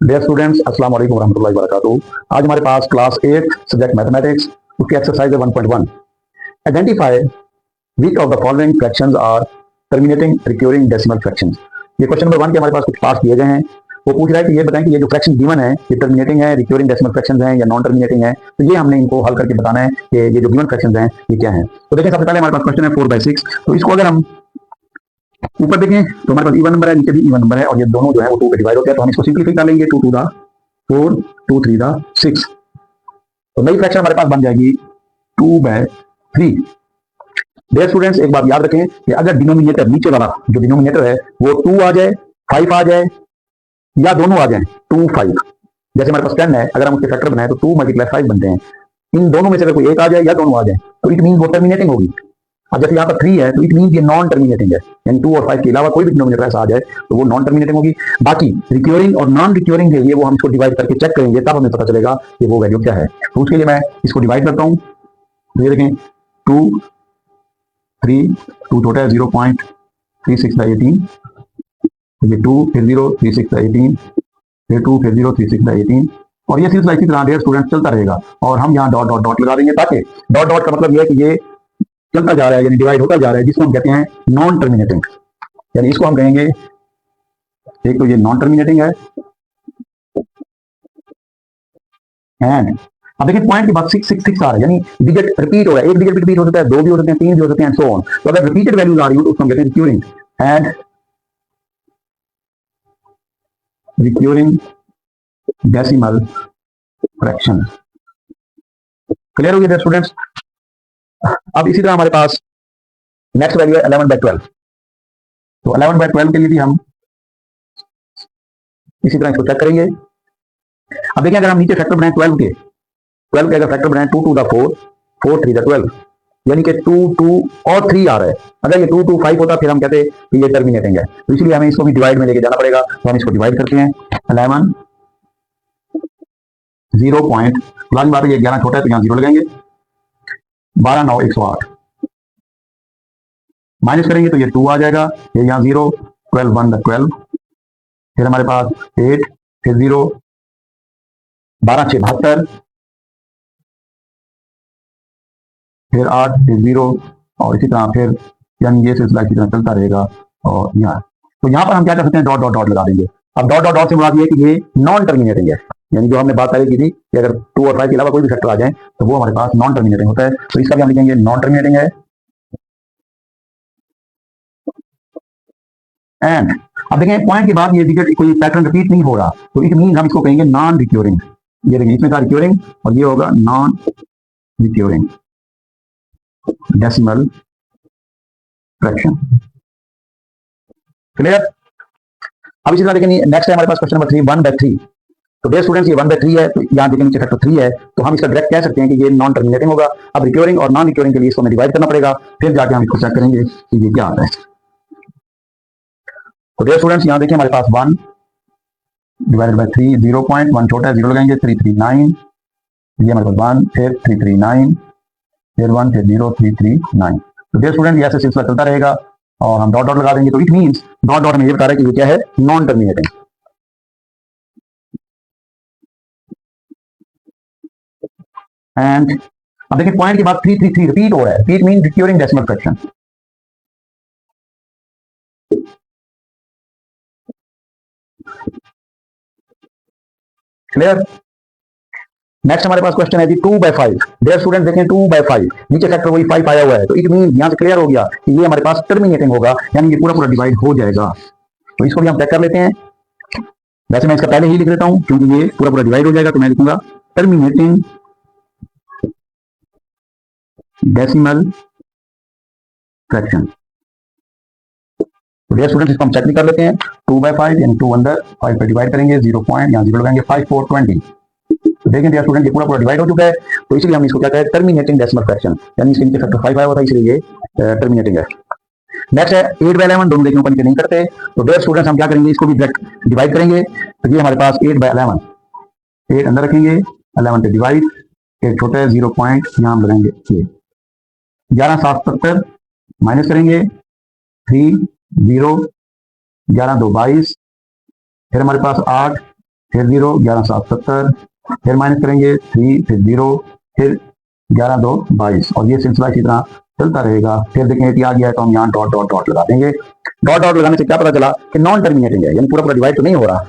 Dear students, अस्सलाम वालेकुम वरहमतुल्लाहि वबरकातुहू। आज हमारे पास क्लास 8 सब्जेक्ट मैथमेटिक्स उसकी एक्सरसाइज है 1.1। Identify which of the following fractions are terminating recurring decimal fractions. ये क्वेश्चन नंबर 1 के हमारे पास कुछ पास किए गए हैं। वो पूछ रहा है कि ये बताएं कि ये जो फ्रैक्शन गिवन है ये टर्मिनेटिंग है, रिक्योरिंग डेसिमल फ्रैक्शंस हैं या नॉन टर्मिनेटिंग है। तो ये हमने इनको हल करके बताना है कि ये जो गिवन फ्रैक्शंस हैं ये क्या है। तो देखिए, सबसे पहले हमारे पास क्वेश्चन है 4/6। तो इसको अगर हम ऊपर देखें तो हमारे पास इवन नंबर है, नीचे भी इवन नंबर है और ये दोनों जो है वो 2 पे डिवाइड होते हैं। तो हम इसको सिंपलीफाई कर लेंगे, 2 2 दा 4, 2 3 दा 6। तो नई फ्रैक्शन हमारे पास बन जाएगी 2/3। डियर स्टूडेंट्स, एक बात याद रखें कि अगर डिनोमिनेटर नीचे वाला जो डिनोमिनेटर है वो 2 आ जाए, 5 आ जाए या दोनों आ जाए 2 5, जैसे हमारे पास 10 है, अगर हम उसके फैक्टर बनाए तो 2 × 5 बनते हैं। इन दोनों में से अगर कोई एक आ जाए या दोनों आ जाए तो इट मीन वो टर्मिनेटिंग होगी। अब जैसे यहाँ पर 3 है तो इट मीन ये नॉन टर्मिनेटिंग है, यानी 2 और 5 के अलावा कोई भी डिनोमिनेटर ऐसा आ जाए तो वो नॉन टर्मिनेटिंग होगी। बाकी रिक्योरिंग और नॉन रिक्योरिंग है ये वो हम इसको डिवाइड करके चेक करेंगे, तब हमें पता चलेगा कि वो वैल्यू क्या है। तो उसके लिए मैं इसको डिवाइड करता हूँ। ये देखें 2 3, 2 छोटा है 0.36/18, ये 2 फिर 0 36/18, फिर 2 फिर 0 36/18 और ये सिलसिला इसी तरह डियर स्टूडेंट चलता रहेगा। और हम यहाँ डॉट डॉट डॉट लगा देंगे ताकि डॉट डॉट का मतलब ये है कि ये चलता जा रहा है, यानी डिवाइड होता जा रहा है, जिसको हम कहते हैं नॉन टर्मिनेटिंग। यानी इसको हम कहेंगे, एक तो ये नॉन टर्मिनेटिंग है। एंड अब देखिए पॉइंट के बाद 666 आ रहा है, यानी डिजिट रिपीट हो रहा है। एक डिजिट रिपीट हो सकता है, 2 भी हो सकते हैं, 3 भी हो सकते हैं, सो ऑन। तो अगर रिपीटेड वैल्यूज आ रही हो तो उसको हम कहते हैं recurring. And recurring decimal fraction. Clear हो गया स्टूडेंट्स? अब इसी तरह हमारे पास नेक्स्ट वैल्यू है 11/12। तो 11/12 के लिए भी हम इसी तरह इसको चेक करेंगे। अब देखिए, अगर हम नीचे फैक्टर बनाए 12 के अगर फैक्टर बनाए 2 2 दा 4, 4 3 दा 12, यानी कि 2 2 और 3 आ रहा है। अगर ये 2 2 5 होता फिर हम कहते कि ये टर्मिनेटिंग है। तो इसलिए हमें इसको भी डिवाइड में लेके जाना पड़ेगा। तो हम इसको डिवाइड करते हैं। 11 0 पॉइंट, लाजमी बात है ये 11 छोटा है तो यहाँ 0 लगाएंगे। 12 9 108 माइनस करेंगे तो ये 2 आ जाएगा, ये यहाँ 0, 12 1 दा 12, फिर हमारे पास 8, फिर 0, 12 6 72, फिर 8, फिर 0 और इसी तरह फिर, यानी ये सिलसिला इसी तरह चलता रहेगा। और यहाँ तो यहाँ पर हम क्या कर सकते हैं, डॉट डॉट डॉट लगा देंगे। अब डॉट डॉट डॉट से मुराद ये कि ये नॉन टर्मिनेटिंग है, यानी जो हमने बात पहले की थी कि अगर 2 और 5 के अलावा कोई भी फैक्टर आ जाए तो वो हमारे पास नॉन टर्मिनेटिंग होता है। तो इसका भी हम लिखेंगे नॉन टर्मिनेटिंग है। एंड अब देखें पॉइंट के बाद ये डिजिट कोई पैटर्न रिपीट नहीं हो रहा, तो इट मीन हम इसको कहेंगे नॉन रिक्योरिंग। ये देखिए इसमें था रिक्योरिंग और ये होगा non recurring decimal fraction. Clear? अब इसी तरह देखेंगे, नेक्स्ट है हमारे पास क्वेश्चन नंबर 3 1/3। तो डियर स्टूडेंट्स, ये 1/3 है तो यहाँ देखें नीचे फैक्टर 3 है, तो हम इसका डायरेक्ट कह सकते हैं कि ये नॉन टर्मिनेटिंग होगा। अब रिक्योरिंग और नॉन रिक्योरिंग के लिए इसको हमें डिवाइड करना पड़ेगा, फिर जाके हम इसको चेक करेंगे कि ये क्या आता है। तो डियर स्टूडेंट्स, यहाँ देखें हमारे पास 1 डिवाइडेड बाय 3, 0.1 छोटा है 0 लगाएंगे, 339, ये हमारे पास 1, फिर 339, फिर 1, फिर 0 339। तो डियर स्टूडेंट, ये ऐसे सिलसिला चलता रहेगा और हम डॉट डॉट लगा देंगे। तो इट मीन्स डॉट डॉट हमें ये बता रहा है कि ये क्या है, नॉन टर्मिनेटिंग। एंड अब देखिए पॉइंट के बाद 333 रिपीट हो रहा है, it mean recurring decimal fraction. Clear? Next हमारे पास क्वेश्चन है जी 2/5। डियर स्टूडेंट देखें 2/5, नीचे फैक्टर वही 5 आया हुआ है, तो इट मीन यहां से क्लियर हो गया कि ये हमारे पास टर्मिनेटिंग होगा, यानी ये पूरा पूरा डिवाइड हो जाएगा। तो इसको भी हम चेक कर लेते हैं। वैसे मैं इसका पहले ही लिख देता हूं क्योंकि ये पूरा पूरा डिवाइड हो जाएगा, तो मैं लिखूंगा टर्मिनेटिंग डेसिमल फ्रैक्शन। तो डियर स्टूडेंट्स, इसको हम चेक भी कर लेते हैं। 2/5 यानी 2 अंदर 5 पे डिवाइड करेंगे, 0 पॉइंट यहाँ 0 लगाएंगे, 5 4 20। तो देखें डियर स्टूडेंट, ये पूरा पूरा डिवाइड हो चुका है, तो इसलिए हम इसको क्या कहते हैं, टर्मिनेटिंग डेसिमल फ्रैक्शन, यानी इसके नीचे फैक्टर 5 आया हुआ था इसलिए ये टर्मिनेटिंग है। नेक्स्ट है 8/11, दोनों देखने ऊपर नीचे नहीं करते। तो डियर स्टूडेंट्स, हम क्या करेंगे, इसको भी डायरेक्ट डिवाइड करेंगे। तो ये हमारे पास 8/11, 8 अंदर रखेंगे, 11 पे डिवाइड, 8 छोटा है 0 पॉइंट यहाँ हम लगाएंगे, ये 11 7 70 माइनस करेंगे, 3 0, 11 2 22, फिर हमारे पास 8 फिर 0, 11 7 70, फिर माइनस करेंगे 3, फिर 0, फिर 11 2 22, और ये सिलसिला इसी तरह चलता रहेगा। फिर देखेंगे कि आ गया है तो हम यहाँ डॉट डॉट डॉट लगा देंगे। डॉट डॉट लगाने से क्या पता चला कि नॉन टर्मिनेटिंग है, यानी पूरा पूरा डिवाइड तो नहीं हो रहा।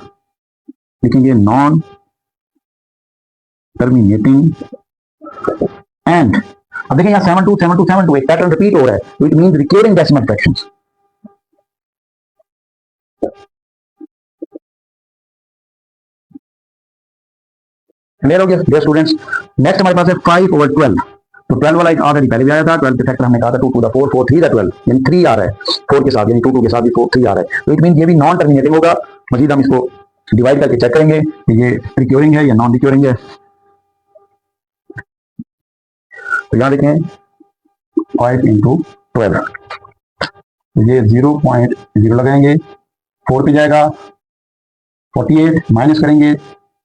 लिखेंगे नॉन टर्मिनेटिंग एंड, अब देखिए यहाँ 7 2 7 2 7 2 एक पैटर्न रिपीट हो रहा है, which means recurring decimal fractions. Clear हो गया डियर स्टूडेंट्स। नेक्स्ट हमारे पास है 5/12। तो 12 वाला एक ऑलरेडी पहले भी आया था, 12 के फैक्टर हमने कहा था 2 to the 4, 4 3 12, यानी 3 आ रहा है 4 के साथ, यानी 2 2 के साथ भी 4 3 आ रहा है। तो इट मीन ये भी नॉन टर्मिनेटिंग होगा। मजीद हम इसको डिवाइड करके चेक करेंगे कि ये रिक्योरिंग है या नॉन रिक्योरिंग है। तो यहाँ देखें 5 into 12, तो ये 0.0 लगाएंगे, 4 पे जाएगा 48, माइनस करेंगे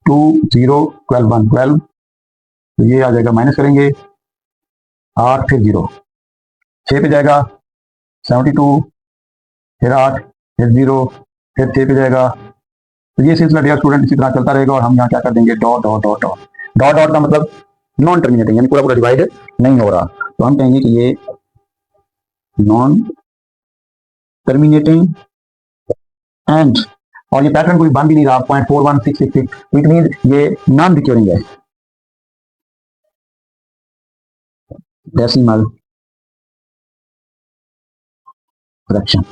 2 0 12 1 12, तो ये आ जाएगा, माइनस करेंगे 8, फिर 0, 6 पे जाएगा 72, फिर 8, फिर 0, फिर 6 पे जाएगा। तो ये सिलसिला डियर स्टूडेंट इसी तरह चलता रहेगा। और हम यहाँ क्या कर देंगे dot dot dot dot dot dot का मतलब नॉन टर्मिनेटिंग, यानी पूरा पूरा डिवाइड नहीं हो रहा। तो हम कहेंगे कि ये नॉन टर्मिनेटिंग एंड, और ये पैटर्न कोई बन भी नहीं रहा 0.41666, इट मीन ये नॉन रिक्योरिंग है। Decimal fraction.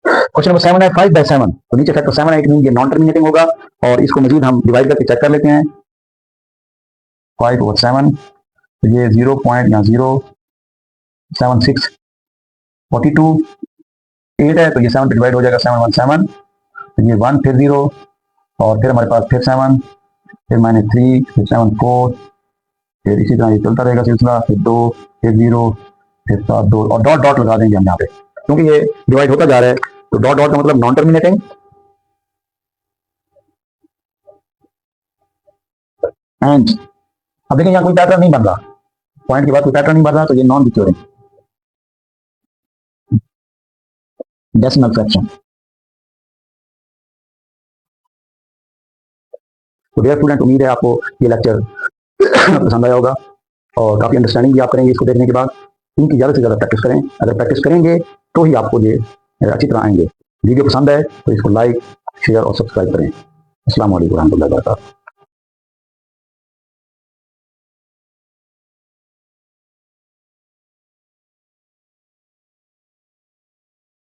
क्वेश्चन नंबर 7 है 5/7, तो नीचे फैक्टर 7 है, इट मीन ये नॉन टर्मिनेटिंग होगा। और इसको मजीद हम डिवाइड करके चेक कर लेते हैं। 5/7, तो ये 0.076 42, 8 है, तो ये 7 पे डिवाइड हो जाएगा 7 1 7, तो ये 1, फिर 0, और फिर हमारे पास फिर 7, फिर -3, फिर 7 4, फिर इसी तरह ये चलता रहेगा सिलसिला, फिर 2, फिर 0, फिर 7 2, और डॉट डॉट लगा देंगे हम यहाँ पे, क्योंकि ये डिवाइड होता जा रहा है। तो डॉट डॉट का मतलब नॉन टर्मिनेटिंग एंड, अब देखिए यहाँ कोई पैटर्न नहीं बन रहा, पॉइंट के बाद कोई पैटर्न नहीं बन रहा, तो ये नॉन रिक्योरिंग डेसिमल फ्रैक्शन। तो डियर स्टूडेंट, उम्मीद है आपको ये लेक्चर पसंद आया होगा और काफ़ी अंडरस्टैंडिंग भी आप करेंगे इसको देखने के बाद। इनकी ज़्यादा से ज़्यादा प्रैक्टिस करें, अगर प्रैक्टिस करेंगे तो ही आपको ये अच्छी तरह आएंगे। वीडियो पसंद है तो इसको लाइक शेयर और सब्सक्राइब करें। अस्सलाम वालेकुम रहमतुल्लाहि व बरकातहू।